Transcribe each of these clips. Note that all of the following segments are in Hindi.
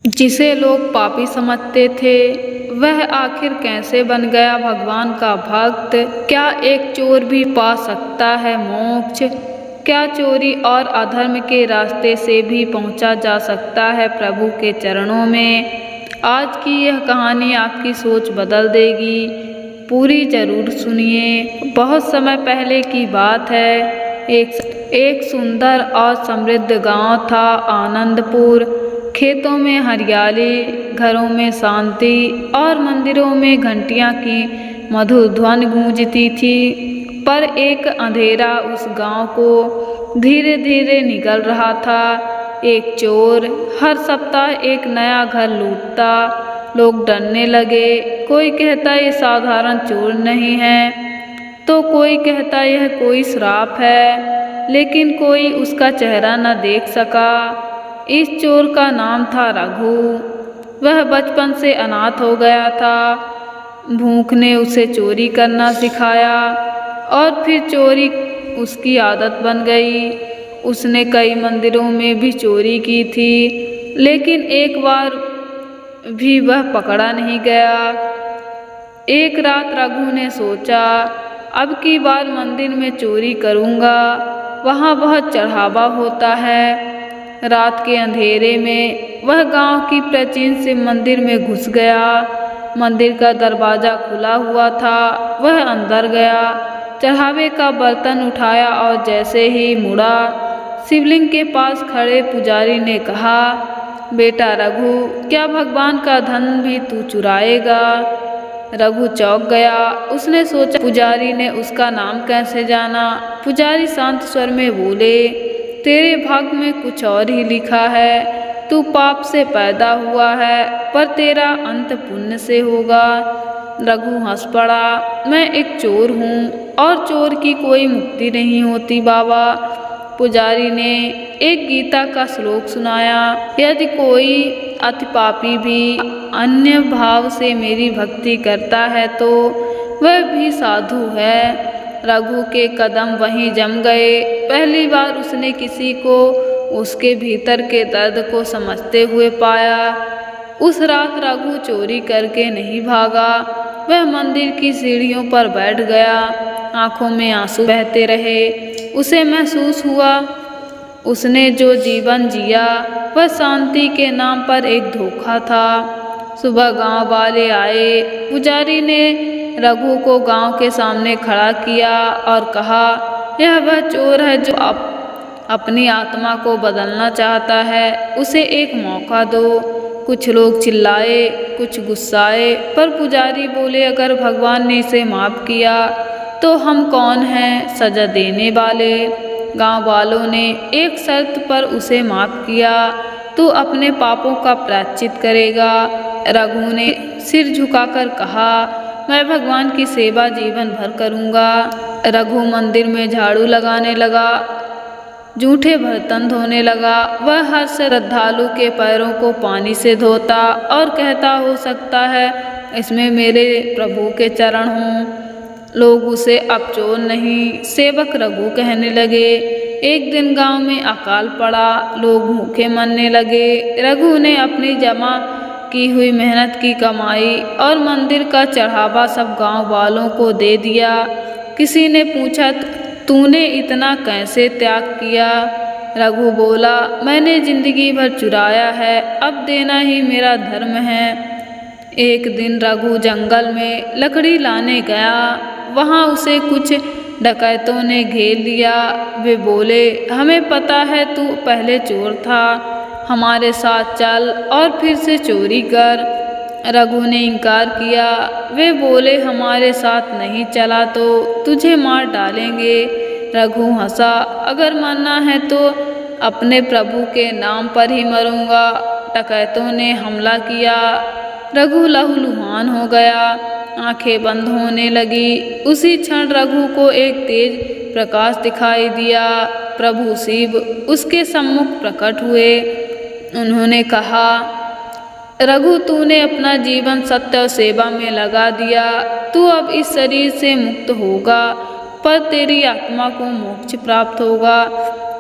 जिसे लोग पापी समझते थे, वह आखिर कैसे बन गया भगवान का भक्त। क्या एक चोर भी पा सकता है मोक्ष? क्या चोरी और अधर्म के रास्ते से भी पहुंचा जा सकता है प्रभु के चरणों में? आज की यह कहानी आपकी सोच बदल देगी, पूरी जरूर सुनिए। बहुत समय पहले की बात है। एक सुंदर और समृद्ध गांव था आनंदपुर। खेतों में हरियाली, घरों में शांति और मंदिरों में घंटियां की मधुर ध्वनि गूंजती थी। पर एक अंधेरा उस गांव को धीरे धीरे निगल रहा था। एक चोर हर सप्ताह एक नया घर लूटता। लोग डरने लगे। कोई कहता ये साधारण चोर नहीं है, तो कोई कहता यह कोई श्राप है, लेकिन कोई उसका चेहरा न देख सका। इस चोर का नाम था रघु। वह बचपन से अनाथ हो गया था। भूख ने उसे चोरी करना सिखाया और फिर चोरी उसकी आदत बन गई। उसने कई मंदिरों में भी चोरी की थी, लेकिन एक बार भी वह पकड़ा नहीं गया। एक रात रघु ने सोचा, अब की बार मंदिर में चोरी करूँगा, वहाँ बहुत चढ़ावा होता है। रात के अंधेरे में वह गांव की प्राचीन शिव मंदिर में घुस गया। मंदिर का दरवाज़ा खुला हुआ था। वह अंदर गया, चढ़ावे का बर्तन उठाया और जैसे ही मुड़ा, शिवलिंग के पास खड़े पुजारी ने कहा, बेटा रघु, क्या भगवान का धन भी तू चुराएगा? रघु चौंक गया। उसने सोचा पुजारी ने उसका नाम कैसे जाना। पुजारी शांत स्वर में बोले, तेरे भाग्य में कुछ और ही लिखा है। तू पाप से पैदा हुआ है, पर तेरा अंत पुण्य से होगा। रघु हंस पड़ा, मैं एक चोर हूँ और चोर की कोई मुक्ति नहीं होती बाबा। पुजारी ने एक गीता का श्लोक सुनाया, यदि कोई अति पापी भी अन्य भाव से मेरी भक्ति करता है तो वह भी साधु है। रघु के कदम वहीं जम गए। पहली बार उसने किसी को उसके भीतर के दर्द को समझते हुए पाया। उस रात रघु चोरी करके नहीं भागा। वह मंदिर की सीढ़ियों पर बैठ गया। आंखों में आंसू बहते रहे। उसे महसूस हुआ उसने जो जीवन जिया वह शांति के नाम पर एक धोखा था। सुबह गांव वाले आए। पुजारी ने रघु को गांव के सामने खड़ा किया और कहा, यह वह चोर है जो अपनी आत्मा को बदलना चाहता है। उसे एक मौका दो। कुछ लोग चिल्लाए, कुछ गुस्साए, पर पुजारी बोले, अगर भगवान ने इसे माफ़ किया तो हम कौन हैं सजा देने वाले। गांव वालों ने एक शर्त पर उसे माफ़ किया, तू अपने पापों का प्रायश्चित करेगा। रघु ने सिर झुकाकर कहा, मैं भगवान की सेवा जीवन भर करूँगा। रघु मंदिर में झाड़ू लगाने लगा, जूठे बर्तन धोने लगा। वह हर श्रद्धालु के पैरों को पानी से धोता और कहता, हो सकता है इसमें मेरे प्रभु के चरण हों। लोग उसे अब चोर नहीं, सेवक रघु कहने लगे। एक दिन गांव में अकाल पड़ा। लोग भूखे मरने लगे। रघु ने अपनी जमा की हुई मेहनत की कमाई और मंदिर का चढ़ावा सब गांव वालों को दे दिया। किसी ने पूछा, तूने इतना कैसे त्याग किया? रघु बोला, मैंने जिंदगी भर चुराया है, अब देना ही मेरा धर्म है। एक दिन रघु जंगल में लकड़ी लाने गया। वहाँ उसे कुछ डकैतों ने घेर लिया। वे बोले, हमें पता है तू पहले चोर था, हमारे साथ चल और फिर से चोरी कर। रघु ने इनकार किया। वे बोले, हमारे साथ नहीं चला तो तुझे मार डालेंगे। रघु हंसा, अगर मरना है तो अपने प्रभु के नाम पर ही मरूंगा। डकैतों ने हमला किया। रघु लहूलुहान हो गया, आंखें बंद होने लगी। उसी क्षण रघु को एक तेज प्रकाश दिखाई दिया। प्रभु शिव उसके सम्मुख प्रकट हुए। उन्होंने कहा, रघु, तूने अपना जीवन सत्य और सेवा में लगा दिया। तू अब इस शरीर से मुक्त होगा, पर तेरी आत्मा को मोक्ष प्राप्त होगा।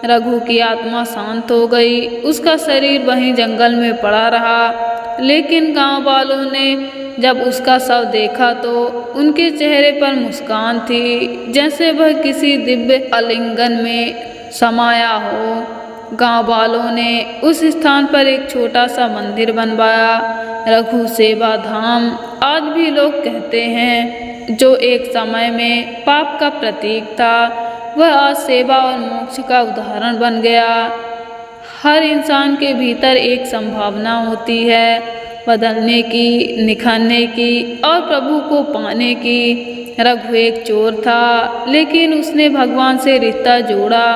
रघु की आत्मा शांत हो गई। उसका शरीर वहीं जंगल में पड़ा रहा। लेकिन गांव वालों ने जब उसका शव देखा तो उनके चेहरे पर मुस्कान थी, जैसे वह किसी दिव्य आलिंगन में समाया हो। गांव वालों ने उस स्थान पर एक छोटा सा मंदिर बनवाया, रघु सेवा धाम। आज भी लोग कहते हैं जो एक समय में पाप का प्रतीक था, वह आज सेवा और मोक्ष का उदाहरण बन गया। हर इंसान के भीतर एक संभावना होती है, बदलने की, निखरने की और प्रभु को पाने की। रघु एक चोर था, लेकिन उसने भगवान से रिश्ता जोड़ा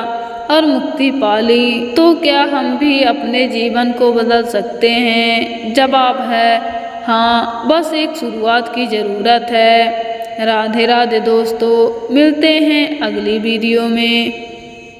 और मुक्ति पाली। तो क्या हम भी अपने जीवन को बदल सकते हैं? जवाब है हाँ, बस एक शुरुआत की ज़रूरत है। राधे राधे दोस्तों, मिलते हैं अगली वीडियो में।